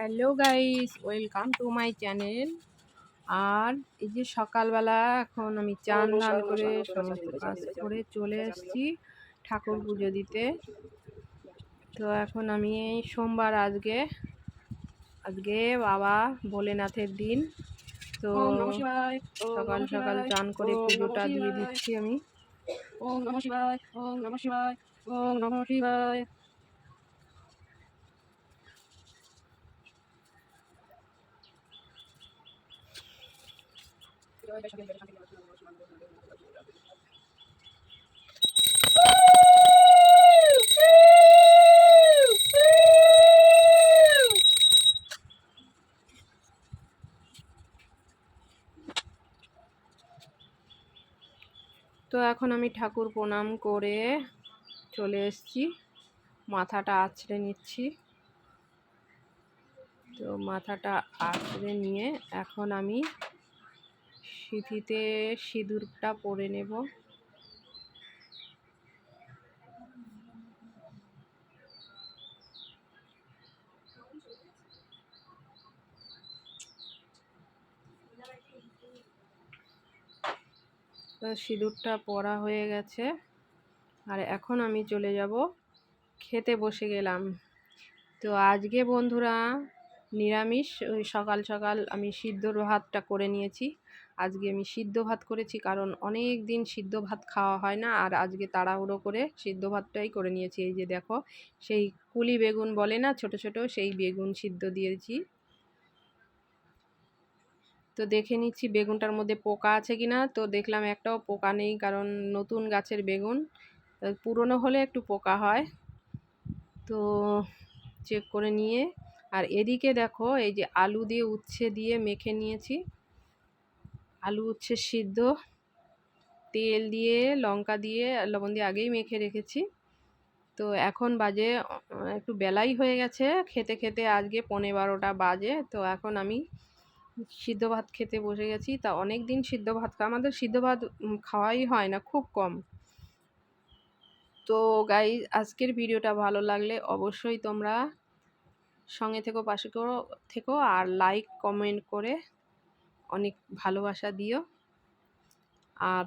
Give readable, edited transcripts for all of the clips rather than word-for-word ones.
Hello guys, welcome to my channel. আর এই যে সকালবেলা এখন আমি চান দান করে সমস্ত কাজ করে চলে এসেছি ঠাকুর পুজো দিতে। তো এখন আমি এই সোমবার, আজকে আজকে বাবা ভোলেনাথের দিন। তো সকাল সকাল চান করে পুজোটা দিয়ে দিচ্ছি আমি। ওম নমঃ শিবায়, ওম নমঃ শিবায়, ওম নমঃ শিবায়। তো এখন আমি ঠাকুর প্রণাম করে চলে এসেছি, মাথাটা আঁচড়ে নিচ্ছি। তো মাথাটা আঁচড়ে নিয়ে এখন আমি সিঁথিতে সিঁদুরটা পরে নেব। তো সিঁদুরটা পরা হয়ে গেছে, আর এখন আমি চলে যাব খেতে বসে গেলাম। তো আজকে বন্ধুরা নিরামিষ, ওই সকাল সকাল আমি সিদ্ধর ভাতটা করে নিয়েছি। আজকে আমি সিদ্ধ ভাত করেছি, কারণ অনেক দিন সিদ্ধ ভাত খাওয়া হয় না, আর আজকে তাড়াহুড়ো করে সিদ্ধ ভাতটাই করে নিয়েছি। এই যে দেখো, সেই কুলি বেগুন বলে না, ছোট ছোট, সেই বেগুন সিদ্ধ দিয়েছি। তো দেখে নিচ্ছি বেগুনটার মধ্যে পোকা আছে কিনা। তো দেখলাম একটাও পোকা নেই, কারণ নতুন গাছের বেগুন, পুরনো হলে একটু পোকা হয়। তো চেক করে নিয়ে, আর এদিকে দেখো এই যে আলু দিয়ে উচ্ছে দিয়ে মেখে নিয়েছি। আলু উচ্ছে সিদ্ধ তেল দিয়ে লঙ্কা দিয়ে লবণ দিয়ে আগেই মেখে রেখেছি। তো এখন বাজে একটু বেলাই হয়ে গেছে, খেতে খেতে আজকে 11:15 বাজে। তো এখন আমি সিদ্ধ ভাত খেতে বসে গেছি। তা অনেক দিন সিদ্ধ ভাত আমাদের সিদ্ধ ভাত খাওয়াই হয় না, খুব কম। তো গাইজ, আজকের ভিডিওটা ভালো লাগলে অবশ্যই তোমরা সঙ্গে থেকো, পাশে থেকো, আর লাইক কমেন্ট করে অনেক ভালোবাসা দিও। আর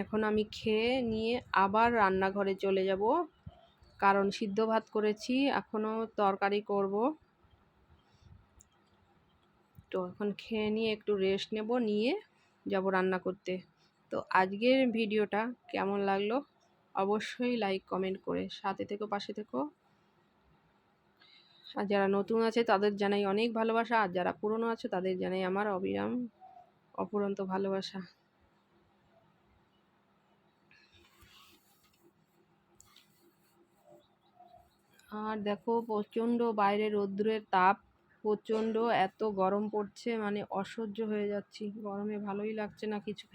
এখন আমি খেয়ে নিয়ে আবার রান্নাঘরে চলে যাব, কারণ সিদ্ধ ভাত করেছি, এখনও তরকারি করব। তো এখন খেয়ে নিয়ে একটু রেস্ট নেব, নিয়ে যাব রান্না করতে। তো আজকের ভিডিওটা কেমন লাগলো অবশ্যই লাইক কমেন্ট করে সাথে থেকো, পাশে থেকো। আর যারা নতুন আছে তাদের জানাই অনেক ভালোবাসা, আর যারা পুরনো আছে তাদের জানাই আমার অবিরাম অফুরন্ত ভালোবাসা। আর দেখো, প্রচণ্ড বাইরে রৌদ্রের তাপ, প্রচণ্ড এত গরম পড়ছে, মানে অসহ্য হয়ে যাচ্ছি গরমে। ভালোই লাগছে না কিচ্ছু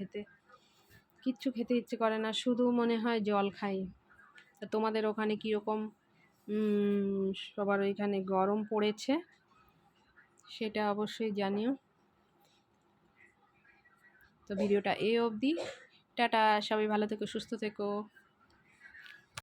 খেতে ইচ্ছে করে না, শুধু মনে হয় জল খাই। তা তোমাদের ওখানে কীরকম সবার ওইখানে গরম পড়েছে সেটা অবশ্যই জানিও। তো ভিডিওটা এই অবধি, টাটা, সবাই ভালো থেকো, সুস্থ থেকো।